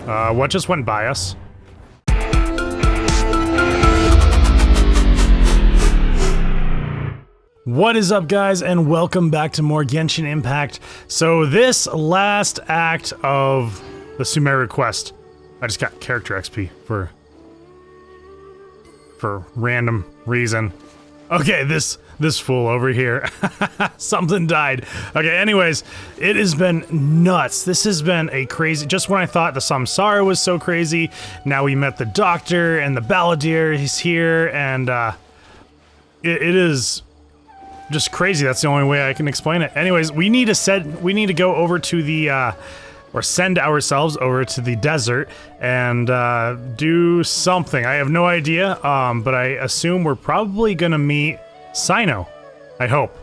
What just went by us? What is up, guys, and welcome back to more Genshin Impact. So this last act of the Sumeru quest, I just got character XP for random reason. Okay, this fool over here. Something died. Okay, anyways, it has been nuts. This has been a crazy... Just when I thought the Samsara was so crazy, now we met the doctor and the Balladeer. He's here, and it is just crazy. That's the only way I can explain it. Anyways, we need to go over to the or send ourselves over to the desert and do something. I have no idea, but I assume we're probably gonna meet Cyno. I hope.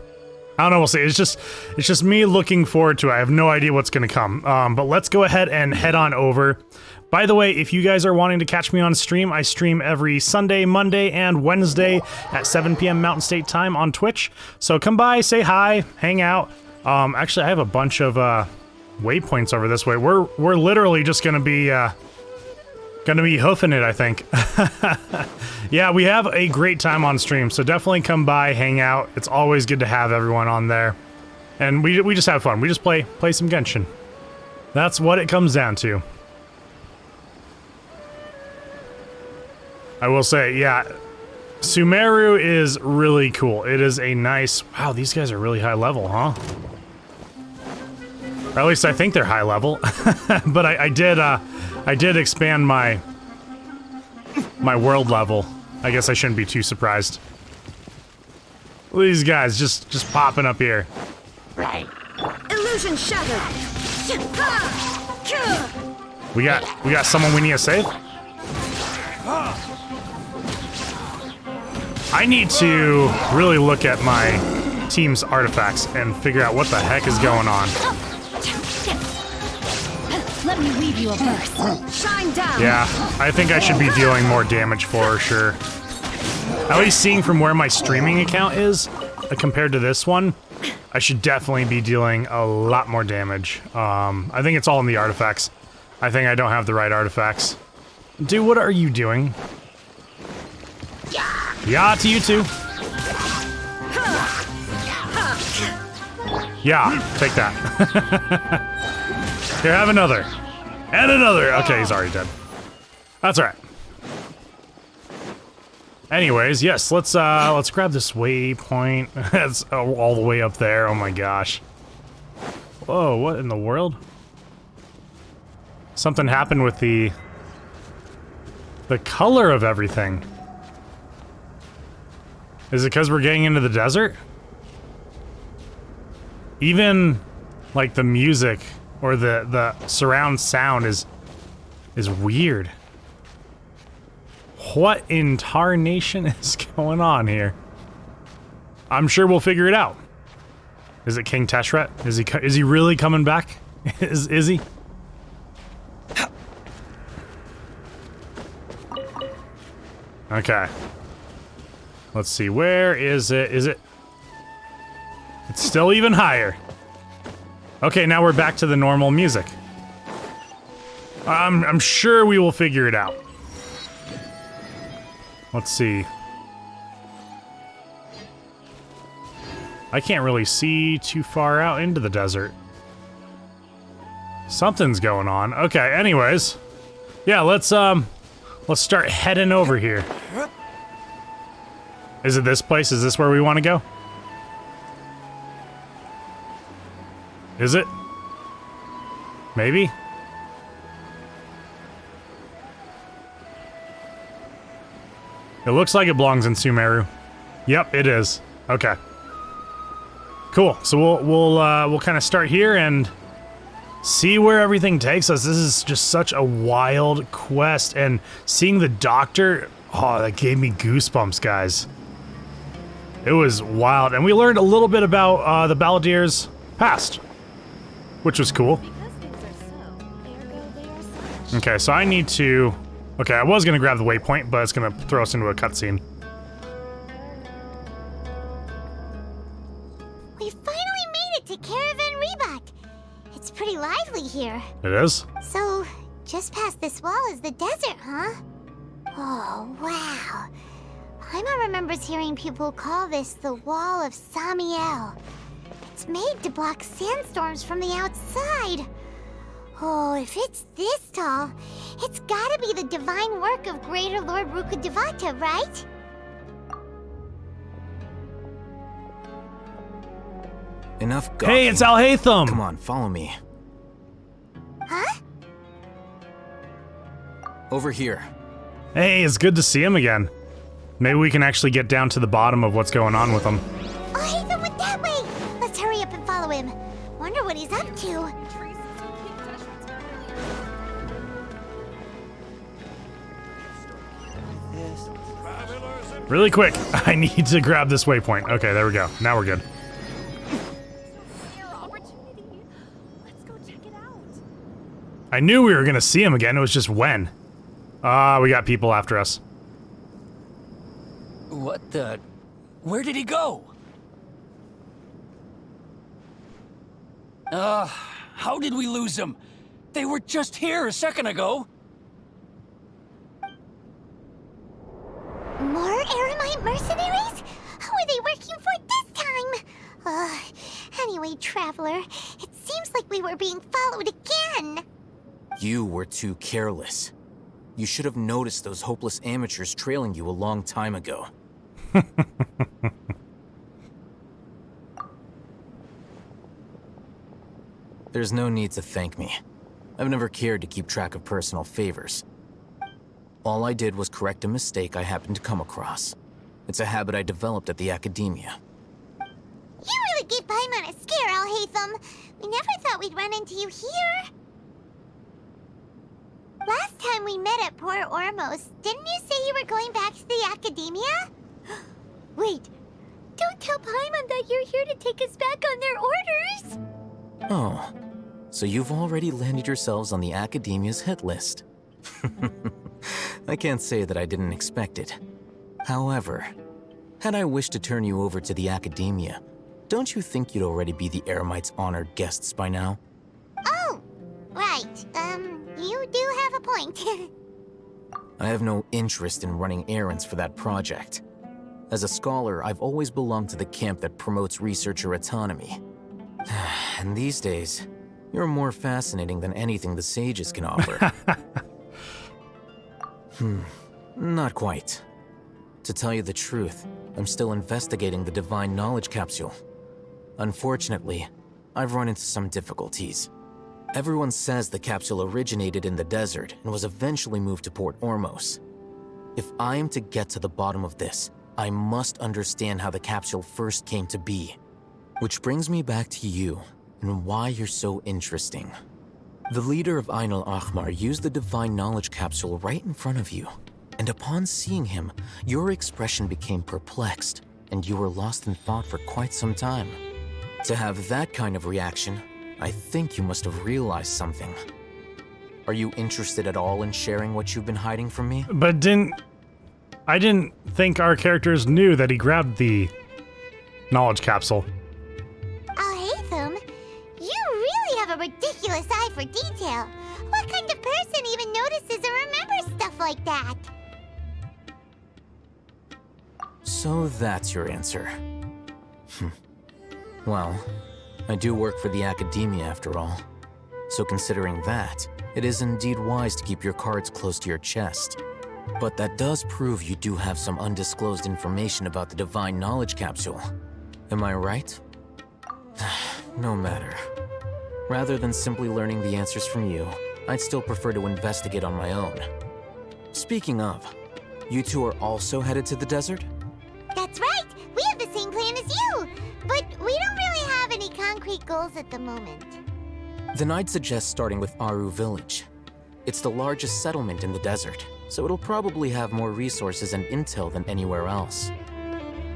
I don't know, we'll see. It's just me looking forward to it. I have no idea what's gonna come. But let's go ahead and head on over. By the way, if you guys are wanting to catch me on stream, I stream every Sunday, Monday, and Wednesday at 7 p.m. Mountain State Time on Twitch. So come by, say hi, hang out. Actually, I have a bunch of waypoints over this way. We're literally just gonna be hoofing it, I think. Yeah, we have a great time on stream, so definitely come by, hang out. It's always good to have everyone on there, and we just have fun. We just play some Genshin. That's what it comes down to. I will say, yeah, Sumeru is really cool. It is a nice... Wow, these guys are really high level, huh? Or at least I think they're high level. But I did expand my world level. I guess I shouldn't be too surprised. Look at these guys just popping up here. Right. Illusion shattered. We got someone we need to save? I need to really look at my team's artifacts and figure out what the heck is going on. Let me weave you a verse. Shine down. Yeah, I think I should be dealing more damage for sure. At least seeing from where my streaming account is compared to this one, I should definitely be dealing a lot more damage. I think it's all in the artifacts. I think I don't have the right artifacts. Dude, what are you doing? Yeah, to you too. Yeah, take that. Here, have another. And another. Okay, he's already dead. That's alright. Anyways, yes, let's grab this waypoint. That's all the way up there. Oh my gosh. Whoa, what in the world? Something happened with the color of everything. Is it because we're getting into the desert? Even, like, the music or the surround sound is weird. What in tarnation is going on here? I'm sure we'll figure it out. Is it King Teshret? Is he really coming back? Is he? Okay. Let's see, where is it? It's still even higher. Okay, now we're back to the normal music. I'm sure we will figure it out. Let's see. I can't really see too far out into the desert. Something's going on. Okay, anyways. Yeah, let's start heading over here. Is it this place? Is this where we want to go? Is it? Maybe? It looks like it belongs in Sumeru. Yep, it is. Okay. Cool. So we'll kind of start here and see where everything takes us. This is just such a wild quest, and seeing the doctor, oh, that gave me goosebumps, guys. It was wild, and we learned a little bit about the Balladeer's past, which was cool. Okay, so I need to... Okay, I was gonna grab the waypoint, but it's gonna throw us into a cutscene. We finally made it to Caravan Reebok. It's pretty lively here. It is? So, just past this wall is the desert, huh? Oh, wow. Paimon remembers hearing people call this the Wall of Samiel. It's made to block sandstorms from the outside. Oh, if it's this tall, it's gotta be the divine work of Greater Lord Rukkhadevata, right? Enough gawking. Hey, it's Alhaitham! Come on, follow me. Huh? Over here. Hey, it's good to see him again. Maybe we can actually get down to the bottom of what's going on with him. Alhaitham went that way! Let's hurry up and follow him. Wonder what he's up to. Really quick, I need to grab this waypoint. Okay, there we go. Now we're good. I knew we were gonna see him again, it was just when. Ah, we got people after us. What the... Where did he go? How did we lose him? They were just here a second ago. More Eremite mercenaries? Who are they working for this time? Anyway, Traveler, it seems like we were being followed again. You were too careless. You should have noticed those hopeless amateurs trailing you a long time ago. There's no need to thank me. I've never cared to keep track of personal favors. All I did was correct a mistake I happened to come across. It's a habit I developed at the academia. You really gave Paimon a scare, Alhaitham. We never thought we'd run into you here. Last time we met at Port Ormos, didn't you say you were going back to the academia? Wait, don't tell Paimon that you're here to take us back on their orders! Oh, so you've already landed yourselves on the academia's hit list. I can't say that I didn't expect it. However, had I wished to turn you over to the academia, don't you think you'd already be the Eremites' honored guests by now? Oh, right. You do have a point. I have no interest in running errands for that project. As a scholar, I've always belonged to the camp that promotes researcher autonomy. And these days, you're more fascinating than anything the sages can offer. Not quite. To tell you the truth, I'm still investigating the Divine Knowledge Capsule. Unfortunately, I've run into some difficulties. Everyone says the capsule originated in the desert and was eventually moved to Port Ormos. If I am to get to the bottom of this, I must understand how the capsule first came to be. Which brings me back to you and why you're so interesting. The leader of Ain al-Ahmar used the Divine Knowledge Capsule right in front of you, and upon seeing him, your expression became perplexed, and you were lost in thought for quite some time. To have that kind of reaction, I think you must have realized something. Are you interested at all in sharing what you've been hiding from me? But I didn't think our characters knew that he grabbed the knowledge capsule. Alhaitham, you really have a ridiculous eye for detail. What kind of person even notices or remembers stuff like that? So that's your answer. Well, I do work for the academia after all. So considering that, it is indeed wise to keep your cards close to your chest. But that does prove you do have some undisclosed information about the Divine Knowledge Capsule. Am I right? No matter. Rather than simply learning the answers from you, I'd still prefer to investigate on my own. Speaking of, you two are also headed to the desert? That's right! We have the same plan as you! But we don't really have any concrete goals at the moment. Then I'd suggest starting with Aru Village. It's the largest settlement in the desert, so it'll probably have more resources and intel than anywhere else.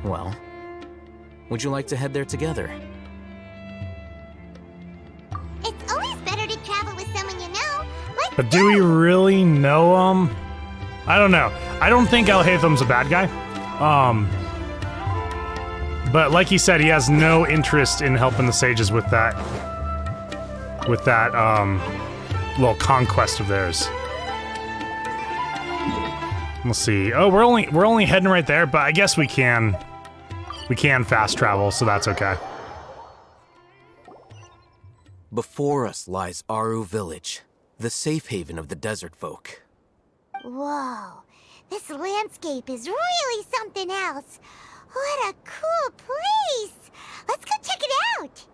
Well, would you like to head there together? It's always better to travel with someone you know. Let's But do we really know him? I don't know. I don't think Alhaitham's a bad guy. But like he said, he has no interest in helping the sages with that little conquest of theirs. We'll see. Oh, we're only heading right there, but I guess we can fast travel, so that's okay. Before us lies Aru Village, the safe haven of the desert folk. Whoa, this landscape is really something else. What a cool place! Let's go check it out!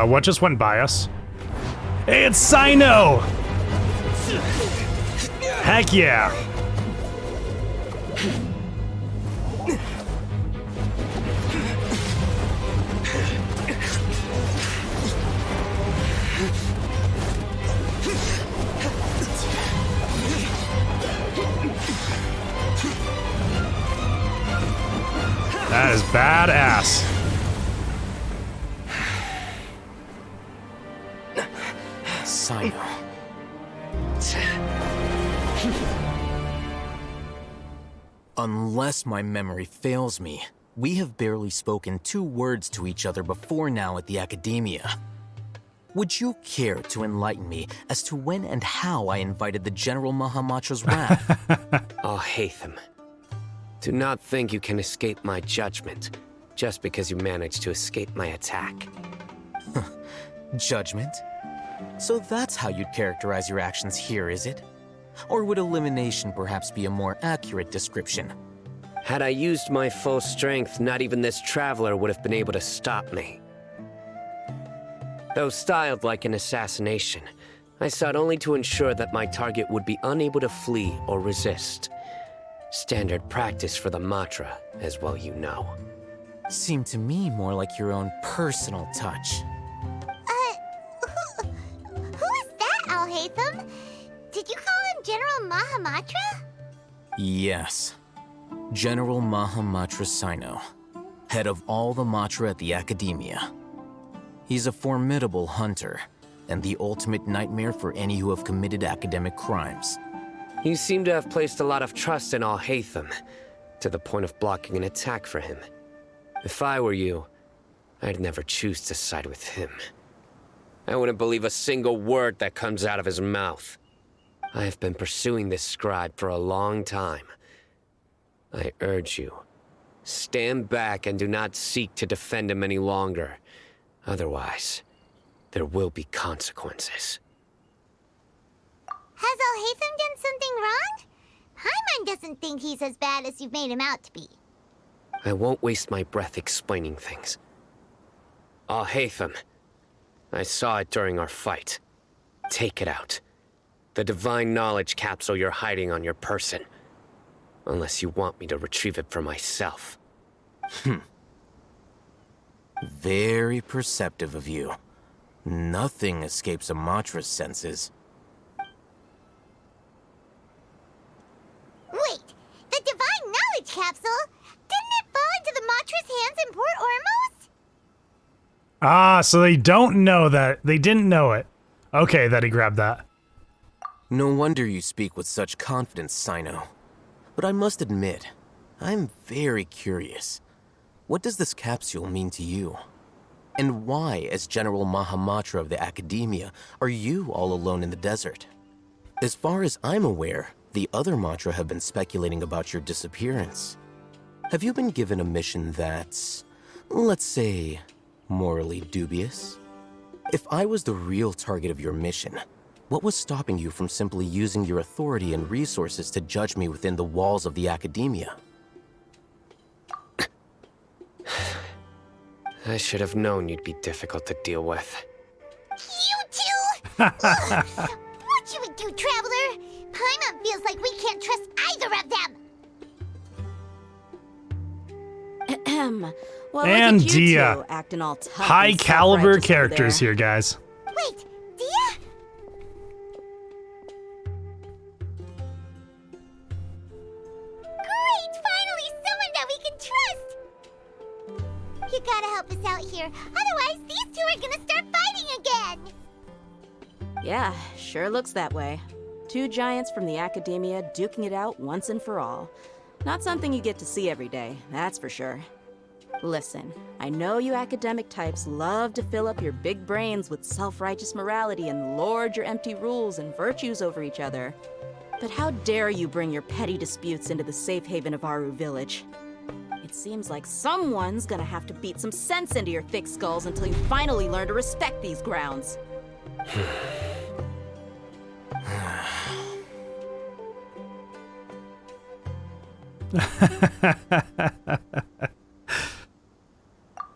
What just went by us? Hey, it's Cyno! Heck yeah! That is badass. Cyno. Unless my memory fails me, we have barely spoken 2 words to each other before now at the Academia. Would you care to enlighten me as to when and how I invited the General Mahamatra's wrath? Alhaitham, do not think you can escape my judgment just because you managed to escape my attack. Judgment? So that's how you'd characterize your actions here, is it? Or would elimination perhaps be a more accurate description? Had I used my full strength, not even this traveler would have been able to stop me. Though styled like an assassination, I sought only to ensure that my target would be unable to flee or resist. Standard practice for the Matra, as well you know. Seemed to me more like your own personal touch. Who is that, Alhaitham? Did you call him General Mahamatra? Yes. General Mahamatra Cyno, head of all the Matra at the Academia. He's a formidable hunter, and the ultimate nightmare for any who have committed academic crimes. You seem to have placed a lot of trust in Alhaitham, to the point of blocking an attack for him. If I were you, I'd never choose to side with him. I wouldn't believe a single word that comes out of his mouth. I have been pursuing this scribe for a long time. I urge you, stand back and do not seek to defend him any longer. Otherwise, there will be consequences. Has Alhaitham done something wrong? Paimon doesn't think he's as bad as you've made him out to be. I won't waste my breath explaining things. Alhaitham, I saw it during our fight. Take it out. The divine knowledge capsule you're hiding on your person. Unless you want me to retrieve it for myself. Very perceptive of you. Nothing escapes a Matra's senses. Wait, the divine knowledge capsule? Didn't it fall into the Matra's hands in Port Ormos? Ah, so they don't know that. They didn't know it. Okay, that he grabbed that. No wonder you speak with such confidence, Cyno. But I must admit, I'm very curious. What does this capsule mean to you? And why, as General Mahamatra of the Academia, are you all alone in the desert? As far as I'm aware, the other Matra have been speculating about your disappearance. Have you been given a mission that's, let's say, morally dubious? If I was the real target of your mission, what was stopping you from simply using your authority and resources to judge me within the walls of the Academia? I should have known you'd be difficult to deal with. You two? Ugh, what should we do, Traveler? Paimon feels like we can't trust either of them. Well, And look at you Dehya. two acting all tough High and caliber self-righteous over characters there. here, guys. Wait, Dehya? Great, finally someone that we can trust! You gotta help us out here, otherwise these two are gonna start fighting again! Yeah, sure looks that way. Two giants from the academia duking it out once and for all. Not something you get to see every day, that's for sure. Listen, I know you academic types love to fill up your big brains with self-righteous morality and lord your empty rules and virtues over each other. But how dare you bring your petty disputes into the safe haven of Aru Village? It seems like someone's gonna have to beat some sense into your thick skulls until you finally learn to respect these grounds.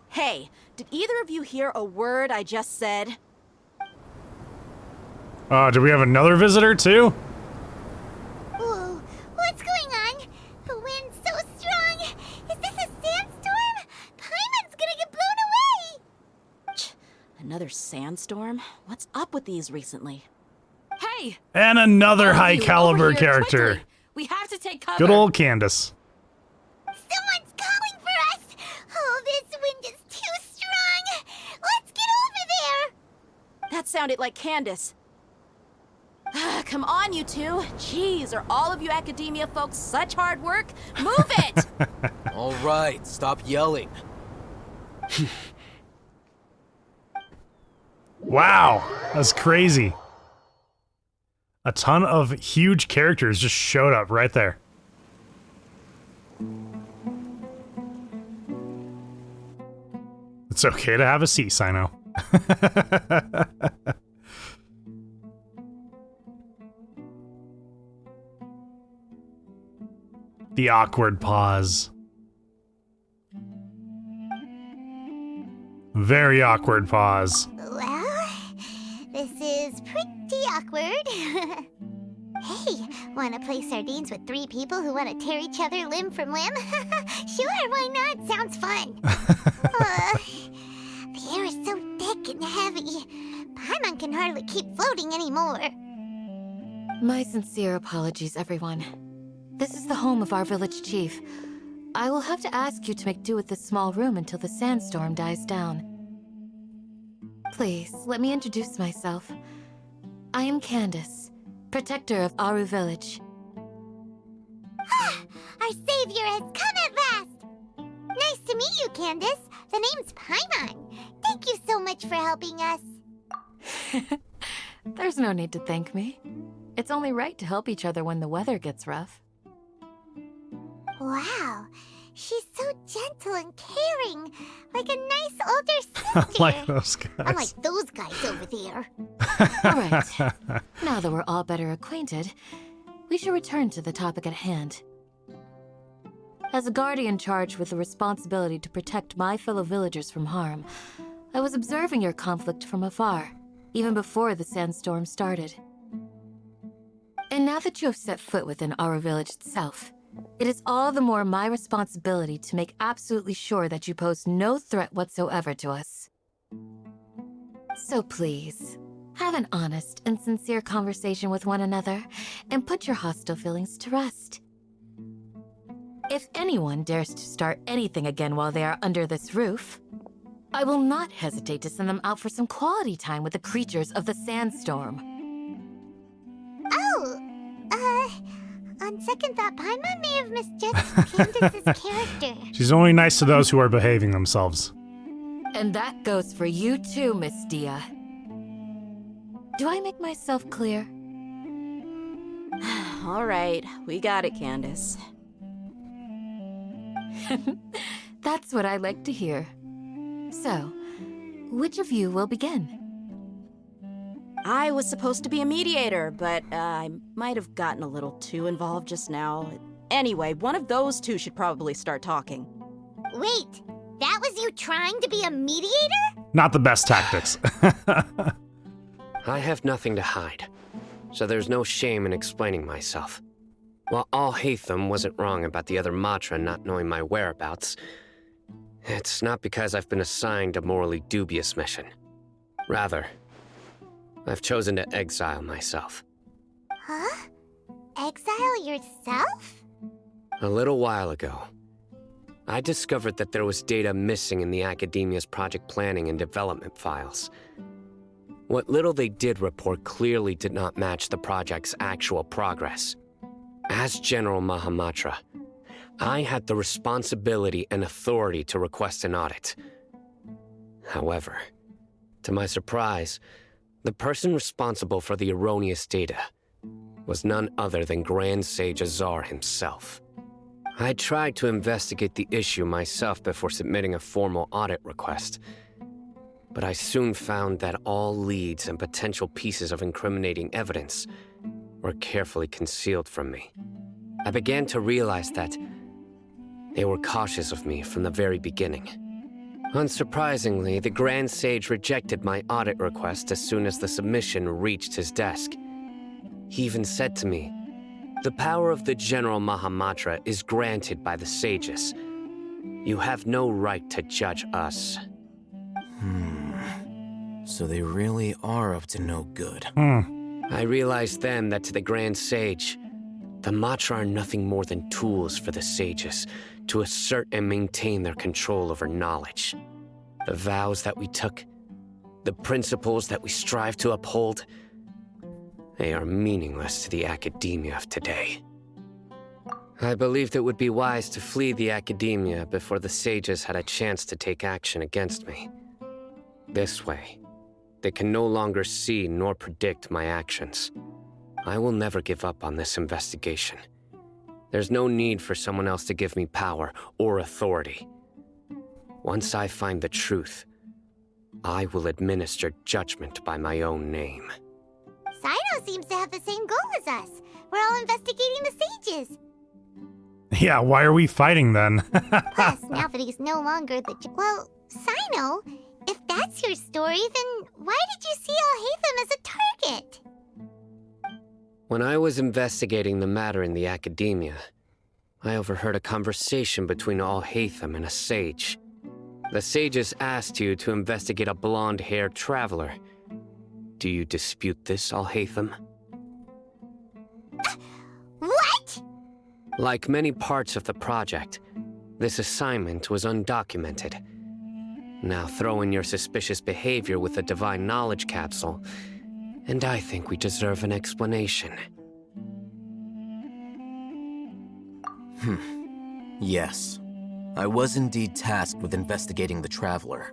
Hey, did either of you hear a word I just said? Do we have another visitor too? Whoa, what's going on? The wind's so strong. Is this a sandstorm? Paimon's gonna get blown away. Another sandstorm? What's up with these recently? Hey! And another All of high you, caliber over here, character. quickly. We have to take cover. Good old Candace. Someone's calling for us. Oh, this wind is too strong. Let's get over there. That sounded like Candace. Come on, you two. Jeez, are all of you academia folks such hard work? Move it! All right, stop yelling. Wow, that's crazy. A ton of huge characters just showed up right there. It's okay to have a seat, Cyno. The awkward pause. Very awkward pause. Well, this is pretty awkward. Hey, wanna play sardines with 3 people who wanna tear each other limb from limb? Sure, why not? Sounds fun. The air is so thick and heavy. Paimon can hardly keep floating anymore. My sincere apologies, everyone. This is the home of our village chief. I will have to ask you to make do with this small room until the sandstorm dies down. Please, let me introduce myself. I am Candace, protector of Aru Village. Our savior has come at last! Nice to meet you, Candace. The name's Paimon. Thank you so much for helping us. There's no need to thank me. It's only right to help each other when the weather gets rough. Wow, she's so gentle and caring, like a nice older sister. Like those guys. Unlike those guys over there. Alright, now that we're all better acquainted, we should return to the topic at hand. As a guardian charged with the responsibility to protect my fellow villagers from harm, I was observing your conflict from afar, even before the sandstorm started. And now that you have set foot within our village itself, it is all the more my responsibility to make absolutely sure that you pose no threat whatsoever to us. So please, have an honest and sincere conversation with one another, and put your hostile feelings to rest. If anyone dares to start anything again while they are under this roof, I will not hesitate to send them out for some quality time with the creatures of the sandstorm. On second thought, Paimon may have misjudged Candace's character. She's only nice to those who are behaving themselves. And that goes for you too, Miss Dehya. Do I make myself clear? All right, we got it, Candace. That's what I like to hear. So, which of you will begin? I was supposed to be a mediator, but I might have gotten a little too involved just now. Anyway, one of those two should probably start talking. Wait, that was you trying to be a mediator? Not the best tactics. I have nothing to hide, so there's no shame in explaining myself. While Alhaitham wasn't wrong about the other Matra not knowing my whereabouts, it's not because I've been assigned a morally dubious mission. Rather, I've chosen to exile myself. Huh? Exile yourself? A little while ago, I discovered that there was data missing in the Academia's project planning and development files. What little they did report clearly did not match the project's actual progress. As General Mahamatra, I had the responsibility and authority to request an audit. However, to my surprise, the person responsible for the erroneous data was none other than Grand Sage Azar himself. I tried to investigate the issue myself before submitting a formal audit request, but I soon found that all leads and potential pieces of incriminating evidence were carefully concealed from me. I began to realize that they were cautious of me from the very beginning. Unsurprisingly, the Grand Sage rejected my audit request as soon as the submission reached his desk. He even said to me, "The power of the General Mahamatra is granted by the sages. You have no right to judge us." So they really are up to no good. I realized then that to the Grand Sage, the Matra are nothing more than tools for the sages to assert and maintain their control over knowledge. The vows that we took, the principles that we strive to uphold, they are meaningless to the academia of today. I believed it would be wise to flee the academia before the sages had a chance to take action against me. This way, they can no longer see nor predict my actions. I will never give up on this investigation. There's no need for someone else to give me power or authority. Once I find the truth, I will administer judgment by my own name. Cyno seems to have the same goal as us. We're all investigating the sages. Yeah, why are we fighting then? Plus, now that he's no longer the... Well, Cyno, if that's your story, then why did you see Alhaitham as a target? When I was investigating the matter in the academia, I overheard a conversation between Alhaitham and a sage. The sages asked you to investigate a blonde-haired traveler. Do you dispute this, Alhaitham? What? Like many parts of the project, this assignment was undocumented. Now throw in your suspicious behavior with the Divine Knowledge Capsule, and I think we deserve an explanation. Yes. I was indeed tasked with investigating the Traveler.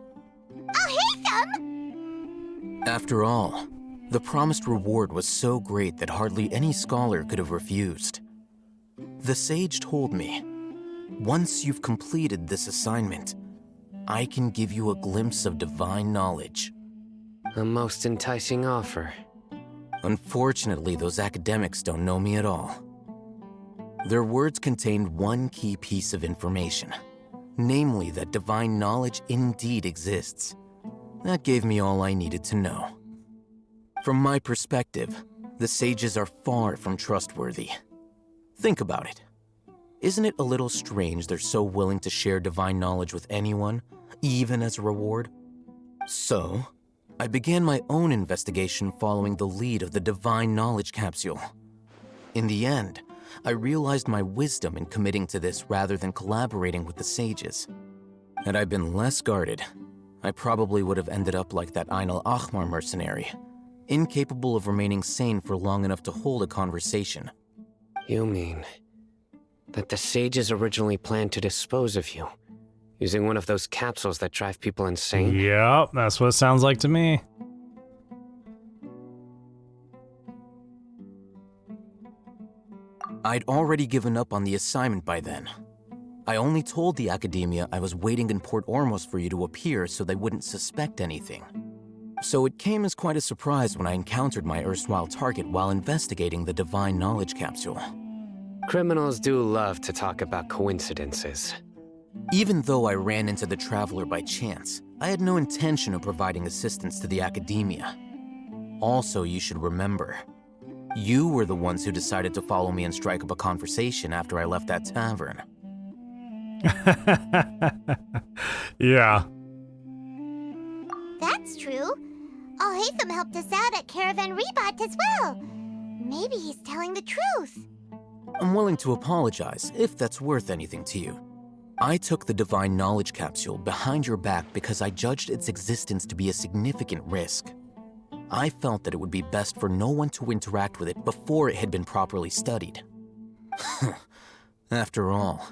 Alhaitham! After all, the promised reward was so great that hardly any scholar could have refused. The sage told me, once you've completed this assignment, I can give you a glimpse of divine knowledge. A most enticing offer. Unfortunately, those academics don't know me at all. Their words contained one key piece of information, namely that divine knowledge indeed exists. That gave me all I needed to know. From my perspective, the sages are far from trustworthy. Think about it. Isn't it a little strange they're so willing to share divine knowledge with anyone, even as a reward? So, I began my own investigation following the lead of the Divine Knowledge Capsule. In the end, I realized my wisdom in committing to this rather than collaborating with the sages. Had I been less guarded, I probably would have ended up like that Ain al-Ahmar mercenary, incapable of remaining sane for long enough to hold a conversation. You mean that the sages originally planned to dispose of you, using one of those capsules that drive people insane? Yep, that's what it sounds like to me. I'd already given up on the assignment by then. I only told the academia I was waiting in Port Ormos for you to appear so they wouldn't suspect anything. So it came as quite a surprise when I encountered my erstwhile target while investigating the Divine Knowledge Capsule. Criminals do love to talk about coincidences. Even though I ran into the Traveler by chance, I had no intention of providing assistance to the academia. Also, you should remember, you were the ones who decided to follow me and strike up a conversation after I left that tavern. Yeah. That's true. Alhaitham helped us out at Caravan Rebat as well. Maybe he's telling the truth. I'm willing to apologize, if that's worth anything to you. I took the Divine Knowledge Capsule behind your back because I judged its existence to be a significant risk. I felt that it would be best for no one to interact with it before it had been properly studied. After all,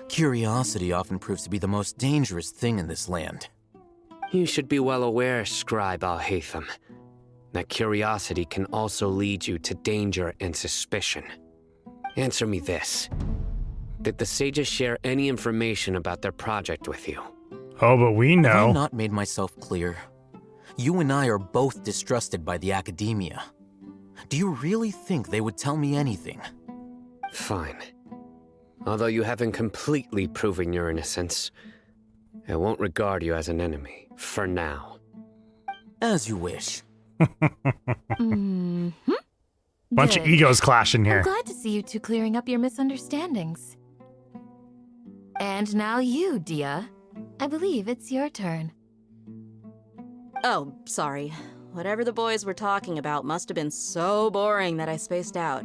curiosity often proves to be the most dangerous thing in this land. You should be well aware, Scribe Alhaitham, that curiosity can also lead you to danger and suspicion. Answer me this. Did the sages share any information about their project with you? Oh, but we know. Have I not made myself clear? You and I are both distrusted by the academia. Do you really think they would tell me anything? Fine. Although you haven't completely proven your innocence, I won't regard you as an enemy, for now. As you wish. Bunch of egos clashing here. I'm glad to see you two clearing up your misunderstandings. And now you, Dehya. I believe it's your turn. Oh, sorry. Whatever the boys were talking about must have been so boring that I spaced out.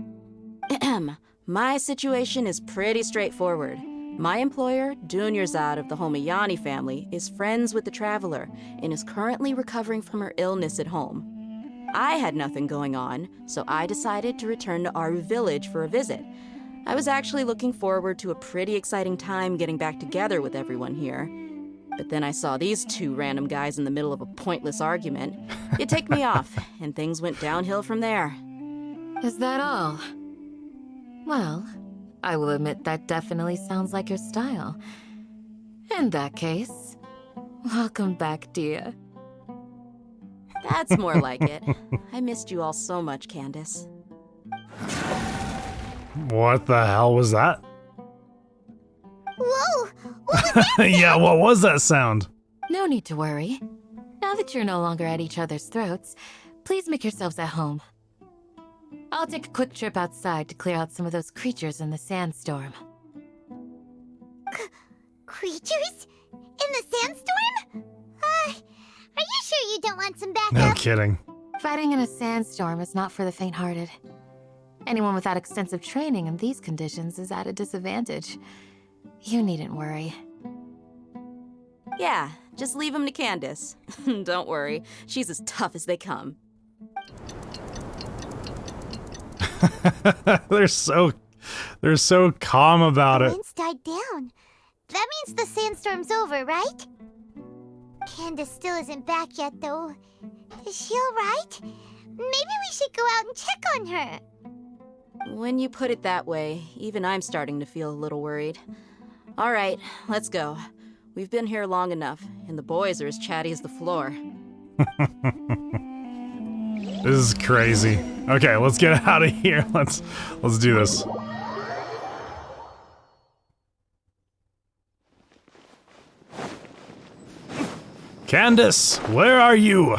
My situation is pretty straightforward. My employer, Dunyarzad of the Homayani family, is friends with the Traveler and is currently recovering from her illness at home. I had nothing going on, so I decided to return to Aru village for a visit. I was actually looking forward to a pretty exciting time getting back together with everyone here. But then I saw these two random guys in the middle of a pointless argument. It ticked me off, and things went downhill from there. Is that all? Well, I will admit that definitely sounds like your style. In that case, welcome back, Dehya. That's more like it. I missed you all so much, Candace. What the hell was that? Whoa! What was that? Yeah, what was that sound? No need to worry. Now that you're no longer at each other's throats, please make yourselves at home. I'll take a quick trip outside to clear out some of those creatures in the sandstorm. Creatures? In the sandstorm? Are you sure you don't want some backup? No kidding. Fighting in a sandstorm is not for the faint-hearted. Anyone without extensive training in these conditions is at a disadvantage. You needn't worry. Yeah, just leave them to Candace. Don't worry, she's as tough as they come. They're so calm about The it. winds died down. That means the sandstorm's over, right? Candace still isn't back yet, though. Is she alright? Maybe we should go out and check on her. When you put it that way, even I'm starting to feel a little worried. All right, let's go. We've been here long enough, and the boys are as chatty as the floor. This is crazy. Okay, let's get out of here. Let's do this. Candace, where are you?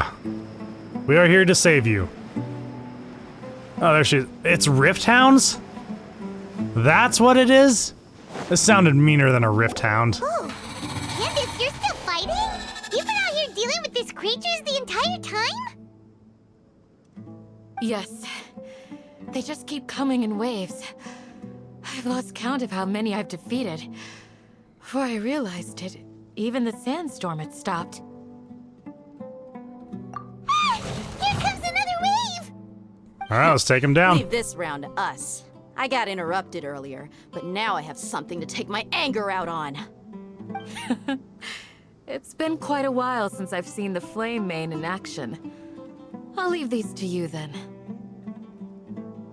We are here to save you. Oh, there she is. It's Rift Hounds? That's what it is? This sounded meaner than a Rift Hound. Oh, Candace, you're still fighting? You've been out here dealing with these creatures the entire time? Yes. They just keep coming in waves. I've lost count of how many I've defeated. Before I realized it, even the sandstorm had stopped. Here comes another wave! Alright, let's take him down. Leave this round to us. I got interrupted earlier, but now I have something to take my anger out on. It's been quite a while since I've seen the Flame Mane in action. I'll leave these to you then.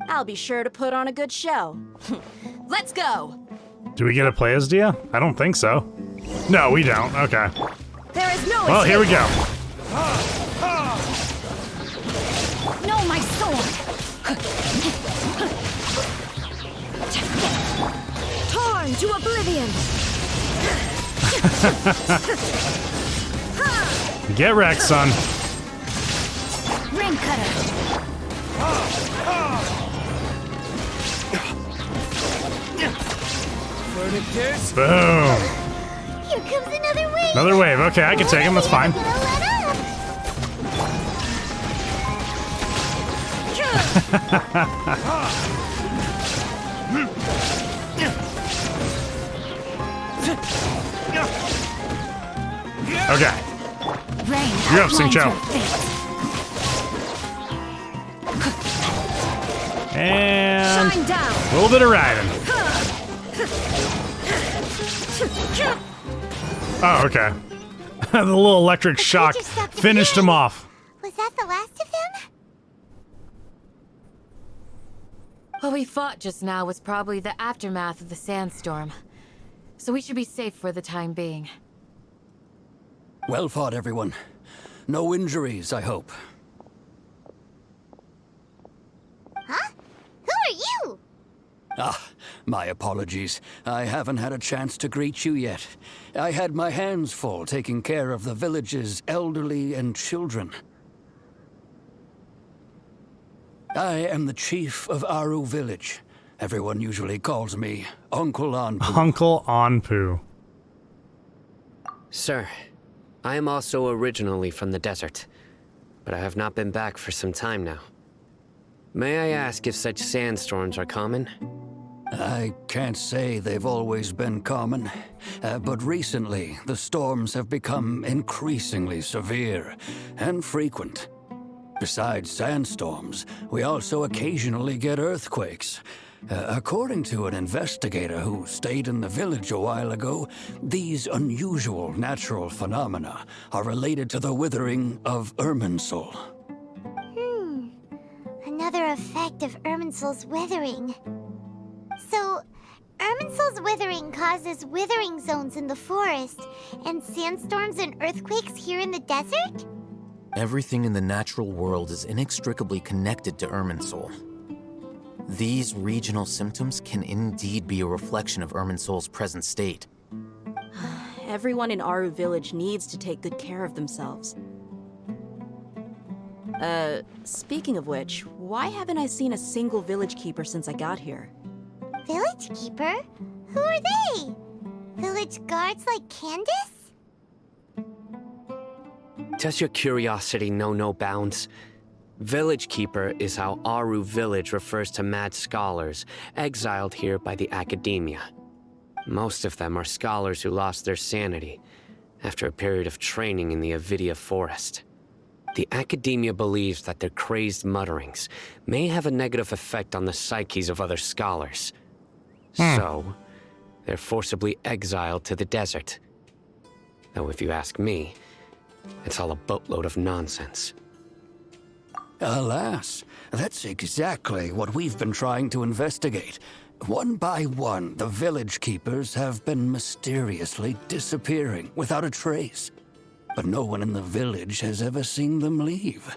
I'll be sure to put on a good show. Let's go! Do we get to play as Dehya? I don't think so. No, we don't. Okay. There is no Well, here we go. No, my sword! Torn to oblivion! Get wrecked, son. Ring cutter! Boom. Here comes another wave! Another wave. Okay, I can take him. That's fine. Gonna let up. Okay. Rain You're up, outlines Xingqiu. your fate. And Shine down. a little bit of riding. Oh, okay. The little electric shock creature stuck to the finished him end. off. Was that the last of him? What we fought just now was probably the aftermath of the sandstorm. So we should be safe for the time being. Well fought, everyone. No injuries, I hope. Huh? Who are you? Ah, my apologies. I haven't had a chance to greet you yet. I had my hands full taking care of the village's elderly and children. I am the chief of Aru village. Everyone usually calls me Uncle Anpu. Uncle Anpu. Sir, I am also originally from the desert, but I have not been back for some time now. May I ask if such sandstorms are common? I can't say they've always been common, but recently the storms have become increasingly severe and frequent. Besides sandstorms, we also occasionally get earthquakes. According to an investigator who stayed in the village a while ago, these unusual natural phenomena are related to the withering of Irminsul. Another effect of Irminsul's withering. So, Irminsul's withering causes withering zones in the forest, and sandstorms and earthquakes here in the desert? Everything in the natural world is inextricably connected to Irminsul. These regional symptoms can indeed be a reflection of Irminsul's present state. Everyone in Aru village needs to take good care of themselves. Speaking of which, why haven't I seen a single village keeper since I got here? Village keeper? Who are they? Village guards like Candace? Does your curiosity know no bounds? Village Keeper is how Aru village refers to mad scholars exiled here by the Academia. Most of them are scholars who lost their sanity after a period of training in the Avidia forest. The Academia believes that their crazed mutterings may have a negative effect on the psyches of other scholars. So, they're forcibly exiled to the desert. Though if you ask me, it's all a boatload of nonsense. Alas, that's exactly what we've been trying to investigate. One by one, the village keepers have been mysteriously disappearing without a trace. But no one in the village has ever seen them leave.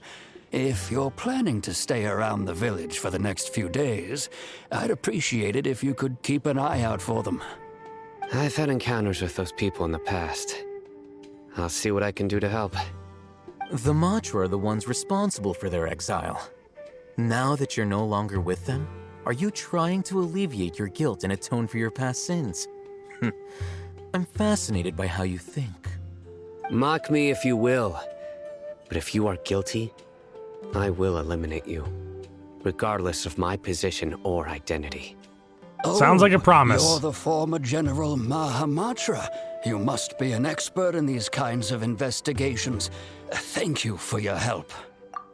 If you're planning to stay around the village for the next few days, I'd appreciate it if you could keep an eye out for them. I've had encounters with those people in the past. I'll see what I can do to help. The Matra are the ones responsible for their exile. Now that you're no longer with them, are you trying to alleviate your guilt and atone for your past sins? I'm fascinated by how you think. Mock me if you will, but if you are guilty, I will eliminate you, regardless of my position or identity. Sounds like a promise. You're the former General Mahamatra. You must be an expert in these kinds of investigations. Thank you for your help.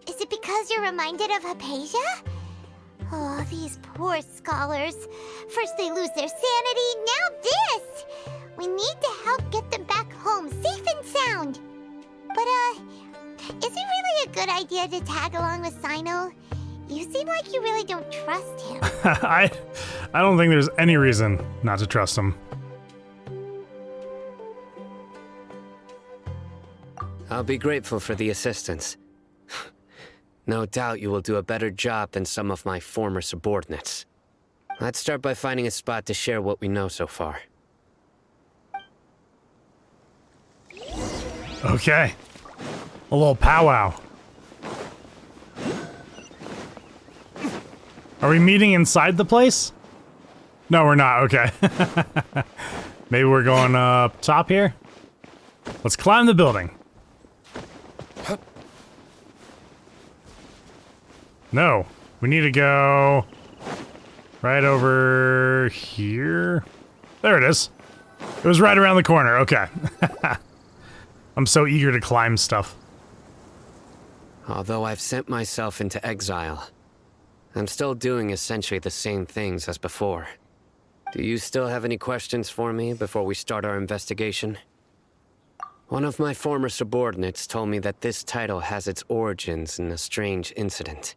Is it because you're reminded of Hypatia? Oh, these poor scholars. First they lose their sanity, now this! We need to help get them back home, safe and sound. But, is it really a good idea to tag along with Cyno? You seem like you really don't trust him. I don't think there's any reason not to trust him. I'll be grateful for the assistance. No doubt you will do a better job than some of my former subordinates. Let's start by finding a spot to share what we know so far. Okay. A little powwow. Are we meeting inside the place? No, we're not. Okay. Maybe we're going up top here? Let's climb the building. No, we need to go right over here. There it is. It was right around the corner. Okay. I'm so eager to climb stuff. Although I've sent myself into exile, I'm still doing essentially the same things as before. Do you still have any questions for me before we start our investigation? One of my former subordinates told me that this title has its origins in a strange incident.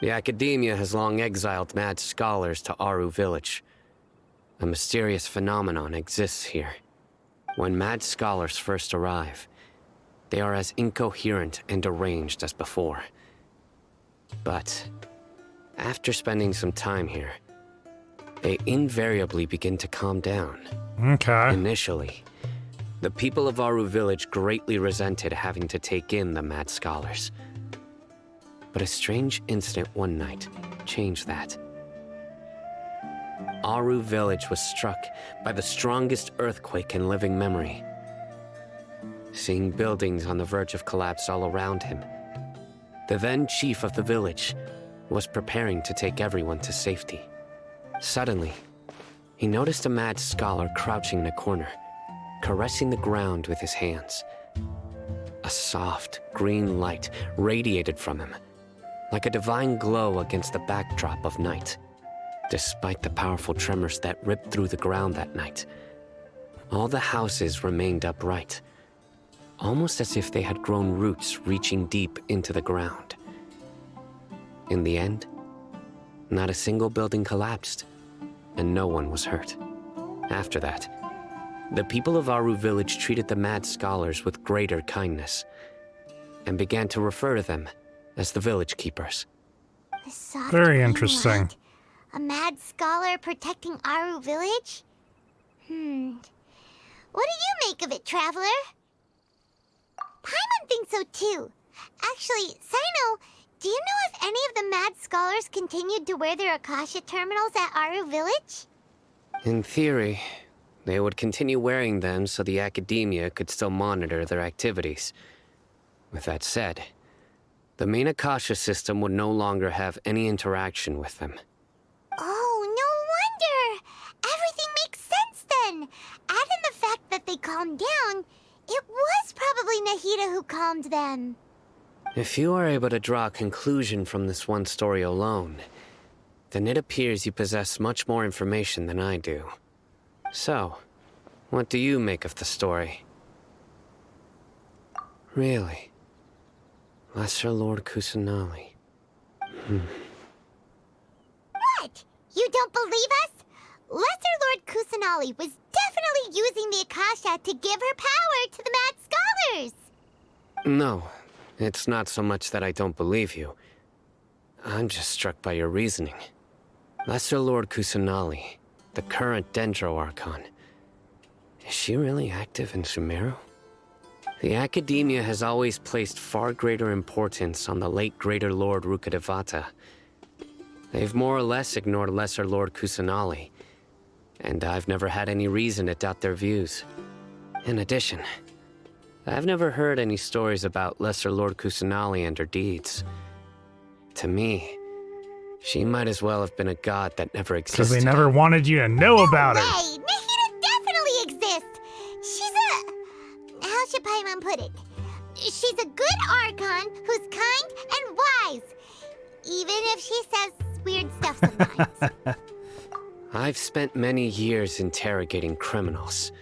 The Academia has long exiled mad scholars to Aru Village. A mysterious phenomenon exists here. When mad scholars first arrive, they are as incoherent and deranged as before. But after spending some time here, they invariably begin to calm down. Okay. Initially, the people of Aru Village greatly resented having to take in the mad scholars. But a strange incident one night changed that. Aru Village was struck by the strongest earthquake in living memory. Seeing buildings on the verge of collapse all around him, the then chief of the village was preparing to take everyone to safety. Suddenly, he noticed a mad scholar crouching in a corner, caressing the ground with his hands. A soft, green light radiated from him, like a divine glow against the backdrop of night. Despite the powerful tremors that ripped through the ground that night, all the houses remained upright, almost as if they had grown roots reaching deep into the ground. In the end, not a single building collapsed, and no one was hurt. After that, the people of Aru Village treated the mad scholars with greater kindness, and began to refer to them as the village keepers. The soft Very green interesting. light. A mad scholar protecting Aru Village? What do you make of it, Traveler? Paimon thinks so too. Actually, Cyno, do you know if any of the mad scholars continued to wear their Akasha terminals at Aru Village? In theory, they would continue wearing them so the Academia could still monitor their activities. With that said, the main Akasha system would no longer have any interaction with them. Oh, no wonder! Everything makes sense then! Add in the fact that they calmed down, it was probably Nahida who calmed them. If you are able to draw a conclusion from this one story alone, then it appears you possess much more information than I do. So, what do you make of the story? Really? Lesser Lord Kusanali. What? You don't believe us? Lesser Lord Kusanali was definitely using the Akasha to give her power to the mad scholars! No, it's not so much that I don't believe you. I'm just struck by your reasoning. Lesser Lord Kusanali, the current Dendro Archon, is she really active in Sumeru? The Academia has always placed far greater importance on the late Greater Lord Rukkhadevata. They've more or less ignored Lesser Lord Kusanali, and I've never had any reason to doubt their views. In addition, I've never heard any stories about Lesser Lord Kusanali and her deeds. To me, she might as well have been a god that never existed. Because they never wanted you to know about her. Hey, Nahida definitely exists! She's a... how should Paimon put it? She's a good Archon who's kind and wise. Even if she says weird stuff sometimes. I've spent many years interrogating criminals,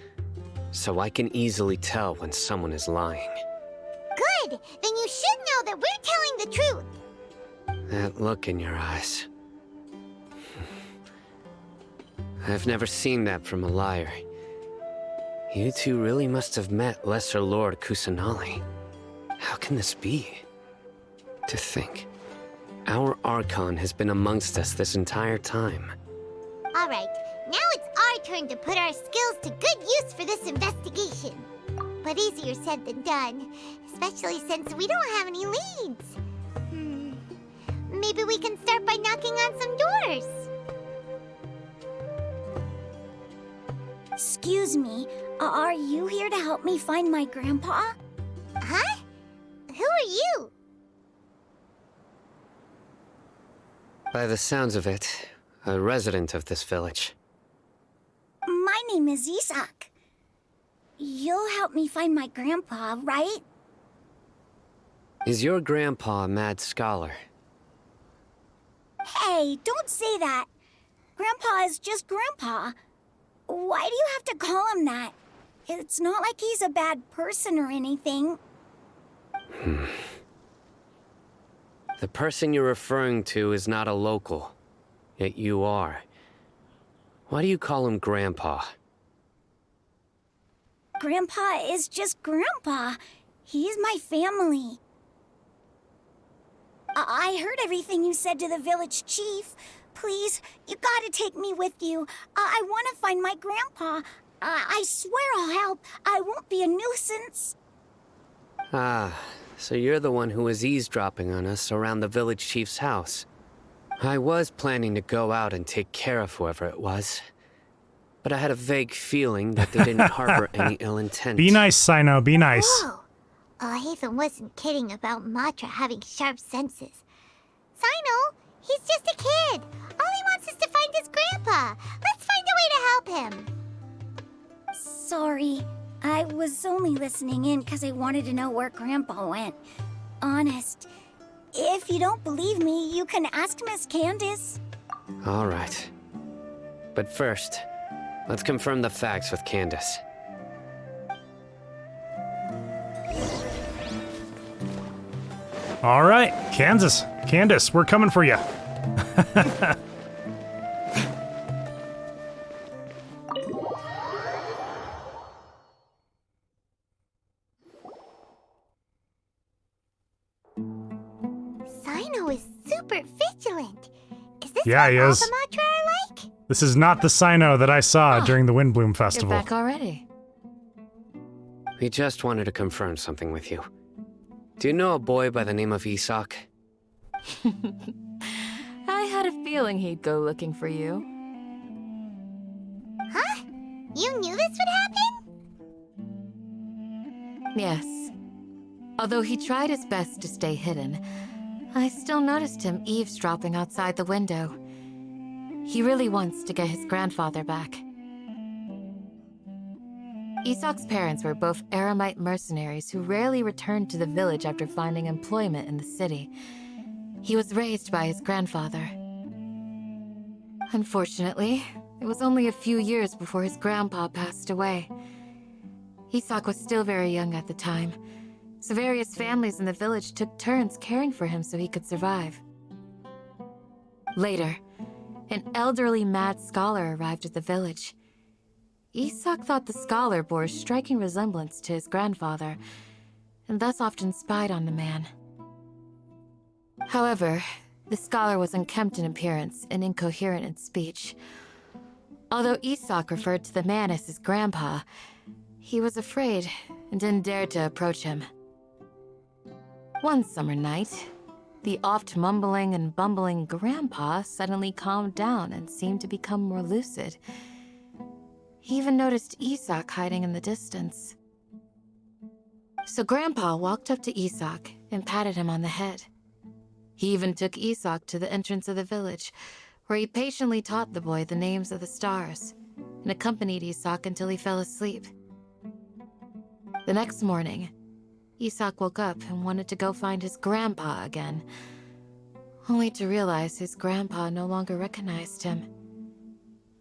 so I can easily tell when someone is lying. Good! Then you should know that we're telling the truth. That look in your eyes. I've never seen that from a liar. You two really must have met Lesser Lord Kusanali. How can this be? To think, our Archon has been amongst us this entire time. Alright, now it's our turn to put our skills to good use for this investigation. But easier said than done, especially since we don't have any leads. Maybe we can start by knocking on some doors. Excuse me, are you here to help me find my grandpa? Huh? Who are you? By the sounds of it, a resident of this village. My name is Isak. You'll help me find my grandpa, right? Is your grandpa a mad scholar? Hey, don't say that. Grandpa is just Grandpa. Why do you have to call him that? It's not like he's a bad person or anything. The person you're referring to is not a local, yet you are. Why do you call him Grandpa? Grandpa is just Grandpa. He's my family. I heard everything you said to the village chief. Please, you gotta take me with you. I want to find my grandpa. I swear I'll help. I won't be a nuisance. Ah, so you're the one who was eavesdropping on us around the village chief's house. I was planning to go out and take care of whoever it was, but I had a vague feeling that they didn't harbor any ill intent. Be nice, Cyno, be nice. Whoa! Alhaitham wasn't kidding about Matra having sharp senses. Cyno, he's just a kid. All he wants is to find his grandpa. Let's find a way to help him. Sorry. I was only listening in because I wanted to know where Grandpa went. Honest. If you don't believe me, you can ask Miss Candace. All right. But first, let's confirm the facts with Candace. All right, Candace, we're coming for you. Cyno is super vigilant. Is this Yeah, what he all is. the Matra are like? This is not the Cyno that I saw during the Windbloom You're Festival. back already. We just wanted to confirm something with you. Do you know a boy by the name of Isak? I had a feeling he'd go looking for you. Huh? You knew this would happen? Yes. Although he tried his best to stay hidden, I still noticed him eavesdropping outside the window. He really wants to get his grandfather back. Isak's parents were both Aramite mercenaries who rarely returned to the village after finding employment in the city. He was raised by his grandfather. Unfortunately, it was only a few years before his grandpa passed away. Isak was still very young at the time, so various families in the village took turns caring for him so he could survive. Later, an elderly mad scholar arrived at the village. Isak thought the scholar bore a striking resemblance to his grandfather, and thus often spied on the man. However, the scholar was unkempt in appearance and incoherent in speech. Although Isak referred to the man as his grandpa, he was afraid and didn't dare to approach him. One summer night, the oft mumbling and bumbling grandpa suddenly calmed down and seemed to become more lucid. He even noticed Isak hiding in the distance. So Grandpa walked up to Isak and patted him on the head. He even took Isak to the entrance of the village, where he patiently taught the boy the names of the stars and accompanied Isak until he fell asleep. The next morning, Isak woke up and wanted to go find his grandpa again, only to realize his grandpa no longer recognized him.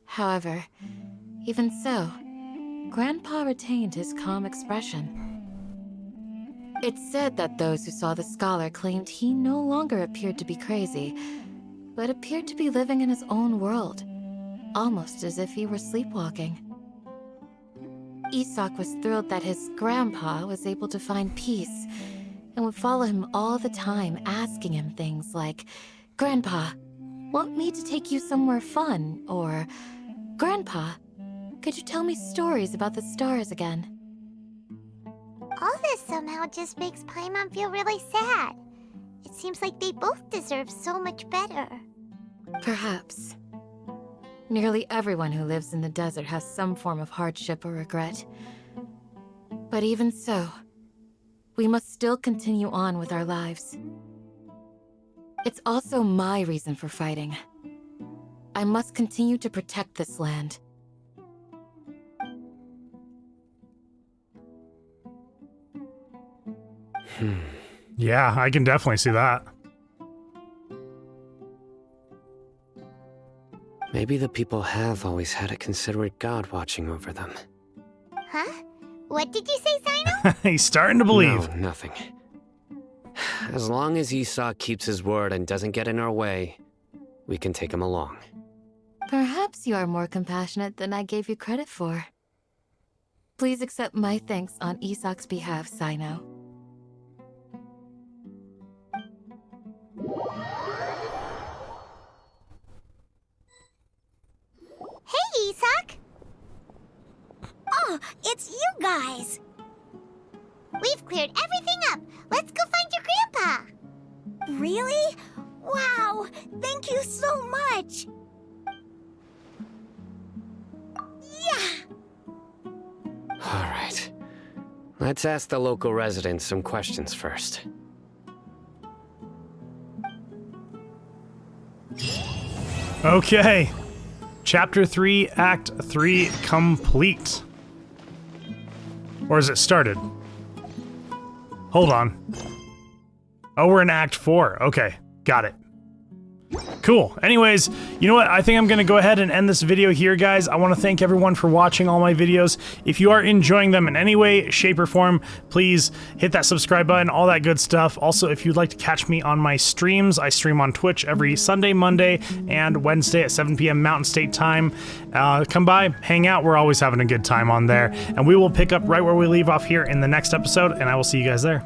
However, even so, Grandpa retained his calm expression. It's said that those who saw the scholar claimed he no longer appeared to be crazy, but appeared to be living in his own world, almost as if he were sleepwalking. Isak was thrilled that his grandpa was able to find peace and would follow him all the time, asking him things like, "Grandpa, want me to take you somewhere fun?" or, "Grandpa, could you tell me stories about the stars again?" All this somehow just makes Paimon feel really sad. It seems like they both deserve so much better. Perhaps. Nearly everyone who lives in the desert has some form of hardship or regret. But even so, we must still continue on with our lives. It's also my reason for fighting. I must continue to protect this land. Yeah, I can definitely see that. Maybe the people have always had a considerate god watching over them. Huh? What did you say, Cyno? He's starting to believe. No, nothing. As long as Esau keeps his word and doesn't get in our way, we can take him along. Perhaps you are more compassionate than I gave you credit for. Please accept my thanks on Isak's behalf, Cyno. Hey, Isak! Oh, it's you guys. We've cleared everything up. Let's go find your grandpa. Really? Wow, thank you so much. Yeah. All right. Let's ask the local residents some questions first. Okay. Chapter 3, Act 3 complete. Or is it started? Hold on. Oh, we're in Act 4. Okay, got it. Cool. Anyways, you know what? I think I'm going to go ahead and end this video here, guys. I want to thank everyone for watching all my videos. If you are enjoying them in any way, shape, or form, please hit that subscribe button, all that good stuff. Also, if you'd like to catch me on my streams, I stream on Twitch every Sunday, Monday, and Wednesday at 7 p.m. Mountain State Time. Come by, hang out. We're always having a good time on there. And we will pick up right where we leave off here in the next episode, and I will see you guys there.